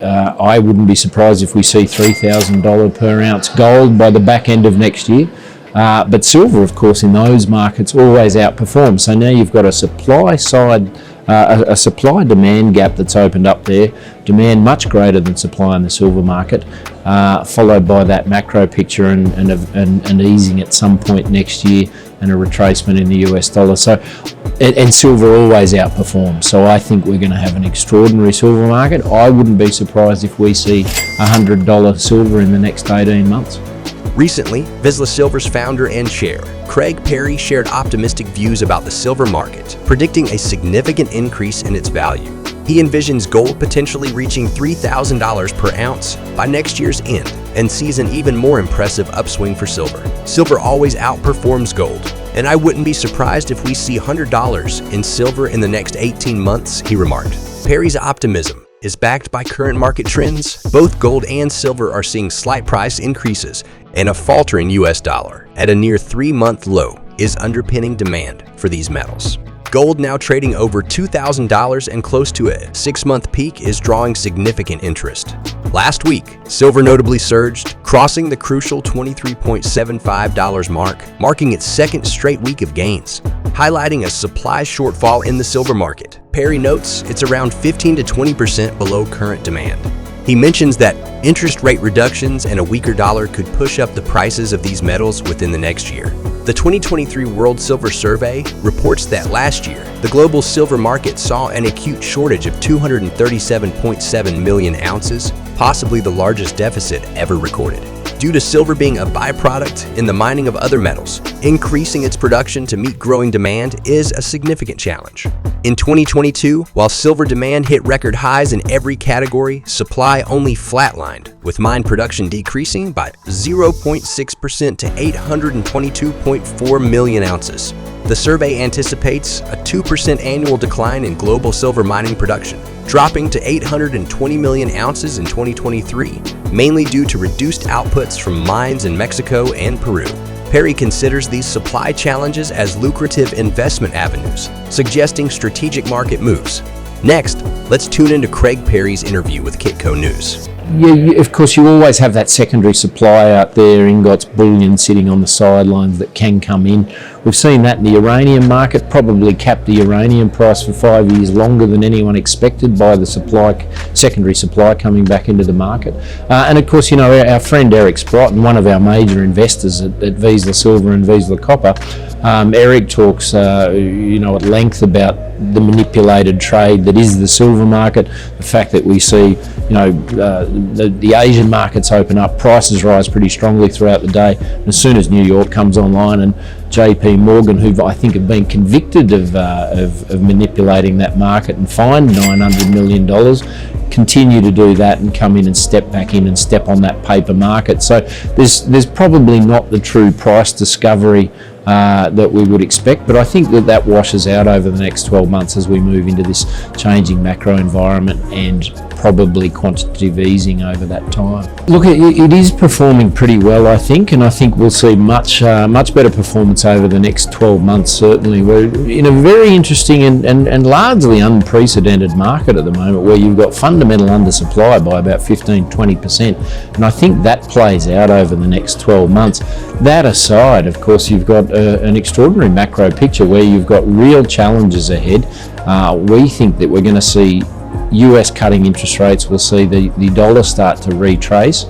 I wouldn't be surprised if we see $3,000 per ounce gold by the back end of next year. But silver, of course, in those markets always outperforms. So now you've got a supply side, a supply-demand gap that's opened up there, demand much greater than supply in the silver market, followed by that macro picture and easing at some point next year and a retracement in the US dollar. So, and silver always outperforms. So I think we're going to have an extraordinary silver market. I wouldn't be surprised if we see $100 silver in the next 18 months. Recently, Vizsla Silver's founder and chair, Craig Parry, shared optimistic views about the silver market, predicting a significant increase in its value. He envisions gold potentially reaching $3,000 per ounce by next year's end and sees an even more impressive upswing for silver. Silver always outperforms gold, and I wouldn't be surprised if we see $100 in silver in the next 18 months, he remarked. Parry's optimism is backed by current market trends. Both gold and silver are seeing slight price increases, and a faltering US dollar at a near 3-month low is underpinning demand for these metals. Gold, now trading over $2,000 and close to a 6-month peak, is drawing significant interest. Last week, silver notably surged, crossing the crucial $23.75 mark, marking its second straight week of gains, highlighting a supply shortfall in the silver market. Parry notes it's around 15 to 20% below current demand. He mentions that interest rate reductions and a weaker dollar could push up the prices of these metals within the next year. The 2023 World Silver Survey reports that last year, the global silver market saw an acute shortage of 237.7 million ounces, possibly the largest deficit ever recorded. Due to silver being a byproduct in the mining of other metals, increasing its production to meet growing demand is a significant challenge. In 2022, while silver demand hit record highs in every category, supply only flatlined, with mine production decreasing by 0.6% to 822.4 million ounces. The survey anticipates a 2% annual decline in global silver mining production, dropping to 820 million ounces in 2023, mainly due to reduced outputs from mines in Mexico and Peru. Parry considers these supply challenges as lucrative investment avenues, suggesting strategic market moves. Next, let's tune into Craig Parry's interview with Kitco News. Yeah, of course, you always have that secondary supply out there, ingots, bullion sitting on the sidelines that can come in. We've seen that in the uranium market, probably capped the uranium price for 5 years longer than anyone expected by the secondary supply coming back into the market. And of course, you know, our friend Eric Sprott, and one of our major investors at Vizsla Silver and Vizsla Copper, Eric talks, at length about the manipulated trade that is the silver market, the fact that we see, the Asian markets open up, prices rise pretty strongly throughout the day. And as soon as New York comes online, and JP Morgan, who I think have been convicted of manipulating that market and fined $900 million, continue to do that and come in and step back in and step on that paper market. So there's probably not the true price discovery that we would expect, but I think that washes out over the next 12 months as we move into this changing macro environment and probably quantitative easing over that time. Look, it is performing pretty well, I think, and I think we'll see much better performance over the next 12 months, certainly. We're in a very interesting and largely unprecedented market at the moment, where you've got fundamental undersupply by about 15-20%, and I think that plays out over the next 12 months. That aside, of course, you've got an extraordinary macro picture where you've got real challenges ahead. We think that we're going to see US cutting interest rates. We'll see the dollar start to retrace,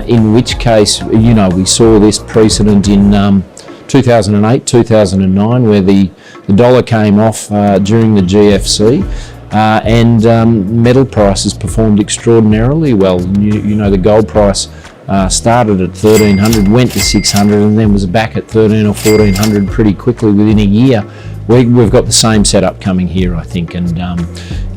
in which case, we saw this precedent in 2008, 2009, where the dollar came off during the GFC, and metal prices performed extraordinarily well. The gold price started at 1,300, went to 600, and then was back at 1,300 or 1,400 pretty quickly within a year. We've got the same setup coming here, I think, and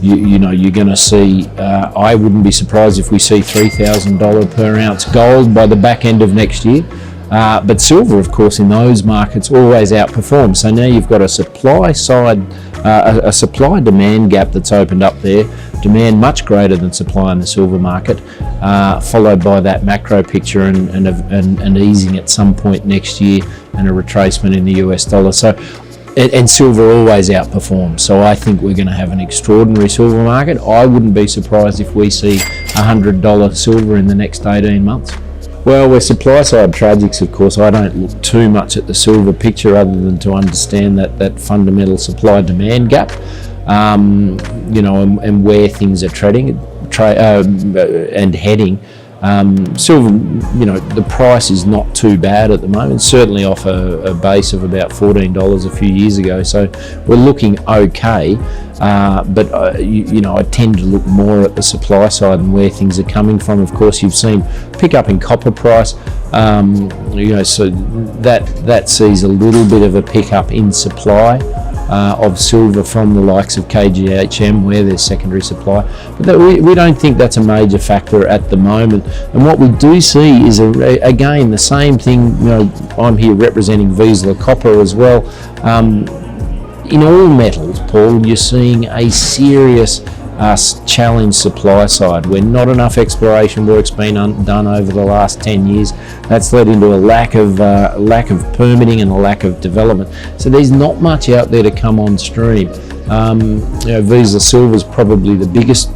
you're going to see. I wouldn't be surprised if we see $3,000 per ounce gold by the back end of next year. But silver, of course, in those markets always outperforms. So now you've got a supply side, a supply-demand gap that's opened up there. Demand much greater than supply in the silver market, followed by that macro picture and easing at some point next year and a retracement in the US dollar. So and silver always outperforms. So I think we're going to have an extraordinary silver market. I wouldn't be surprised if we see $100 silver in the next 18 months. Well, we're supply side tragics, of course. I don't look too much at the silver picture other than to understand that fundamental supply demand gap, and where things are trading and heading. Silver, the price is not too bad at the moment, certainly off a base of about $14 a few years ago, so we're looking okay, but I tend to look more at the supply side and where things are coming from. Of course, you've seen pick up in copper price, so that sees a little bit of a pickup in supply of silver from the likes of KGHM, where there's secondary supply, but we don't think that's a major factor at the moment. And what we do see is again the same thing. I'm here representing Vizsla Copper as well. In all metals, Paul, you're seeing a serious challenge supply side where not enough exploration work's been done over the last 10 years. That's led into a lack of permitting and a lack of development. So there's not much out there to come on stream. Vizsla Silver is probably the biggest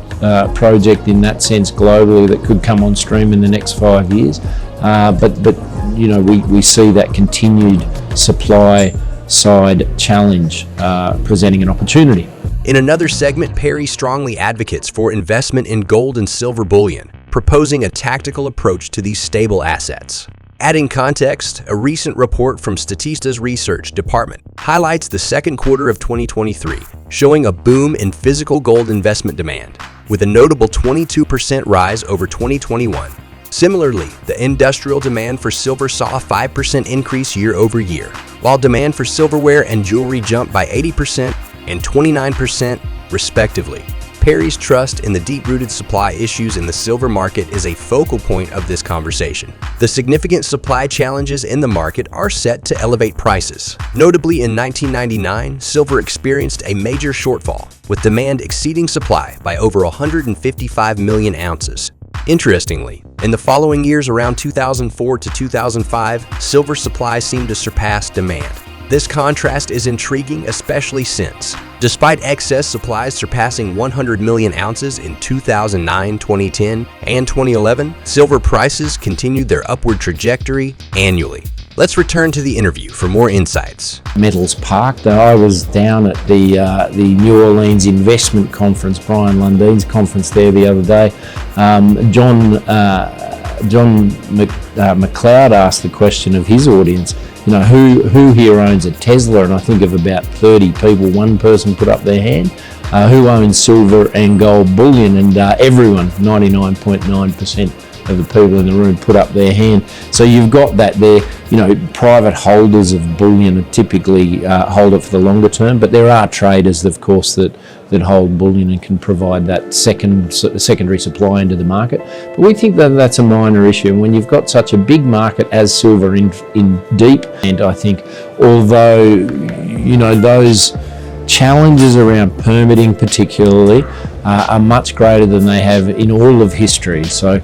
project in that sense globally that could come on stream in the next 5 years. But we see that continued supply side challenge presenting an opportunity. In another segment, Parry strongly advocates for investment in gold and silver bullion, proposing a tactical approach to these stable assets. Adding context, a recent report from Statista's research department highlights the second quarter of 2023, showing a boom in physical gold investment demand, with a notable 22% rise over 2021. Similarly, the industrial demand for silver saw a 5% increase year over year, while demand for silverware and jewelry jumped by 80% and 29%, respectively. Parry's trust in the deep-rooted supply issues in the silver market is a focal point of this conversation. The significant supply challenges in the market are set to elevate prices. Notably, in 1999, silver experienced a major shortfall, with demand exceeding supply by over 155 million ounces. Interestingly, in the following years around 2004 to 2005, silver supply seemed to surpass demand. This contrast is intriguing, especially since, despite excess supplies surpassing 100 million ounces in 2009, 2010, and 2011, silver prices continued their upward trajectory annually. Let's return to the interview for more insights. Metals Park. I was down at the New Orleans Investment Conference, Brian Lundine's conference there the other day. John McLeod asked the question of his audience, who here owns a Tesla? And I think of about 30 people. One person put up their hand. Who owns silver and gold bullion? And everyone, 99.9% of the people in the room, put up their hand. So you've got that there. Private holders of bullion typically hold it for the longer term, but there are traders, of course, that hold bullion and can provide that secondary supply into the market. But we think that that's a minor issue. And when you've got such a big market as silver in deep, and I think although those challenges around permitting particularly are much greater than they have in all of history. So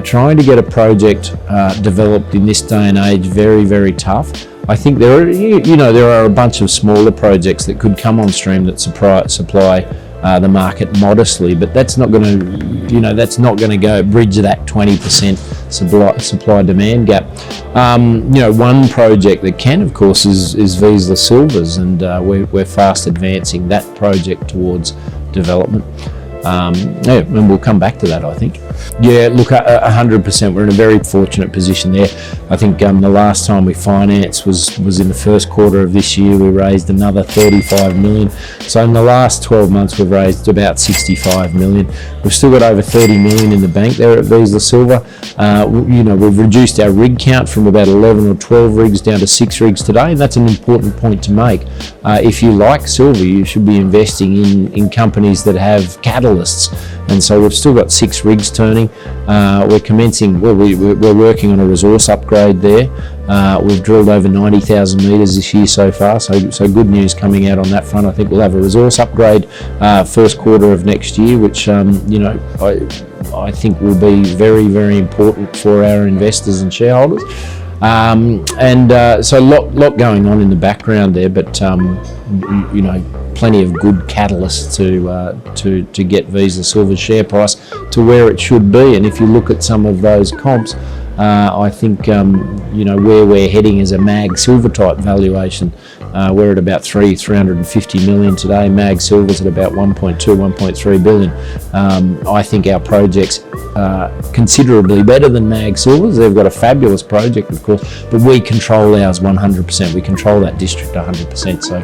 trying to get a project developed in this day and age, very, very tough. I think there are a bunch of smaller projects that could come on stream that supply the market modestly, but that's not going to go bridge that 20% supply demand gap. One project that can, of course, is Vizsla Silvers, and we're fast advancing that project towards development. And we'll come back to that, I think. Yeah, look, 100%. We're in a very fortunate position there. I think the last time we financed was in the first quarter of this year. We raised another 35 million. So in the last 12 months, we've raised about 65 million. We've still got over 30 million in the bank there at Vizsla Silver. We've reduced our rig count from about 11 or 12 rigs down to 6 rigs today, and that's an important point to make. If you like silver, you should be investing in companies that have catalysts. And so we've still got 6 rigs turning. We're working on a resource upgrade there. We've drilled over 90,000 metres this year so far, so good news coming out on that front. I think we'll have a resource upgrade first quarter of next year, which I think will be very, very important for our investors and shareholders. So a lot going on in the background there, but plenty of good catalysts to get Visa Silver's share price to where it should be. And if you look at some of those comps, I think where we're heading is a mag silver type valuation. We're at about 350 million today. Mag Silver's at about 1.2, 1.3 billion. I think our project's considerably better than Mag Silver's. They've got a fabulous project, of course, but we control ours 100%. We control that district 100%. So,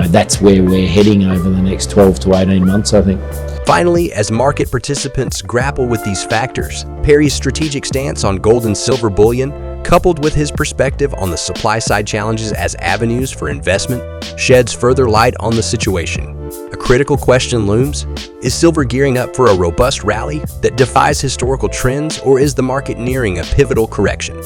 that's where we're heading over the next 12 to 18 months, I think. Finally, as market participants grapple with these factors, Parry's strategic stance on gold and silver bullion, coupled with his perspective on the supply-side challenges as avenues for investment, sheds further light on the situation. A critical question looms: is silver gearing up for a robust rally that defies historical trends, or is the market nearing a pivotal correction?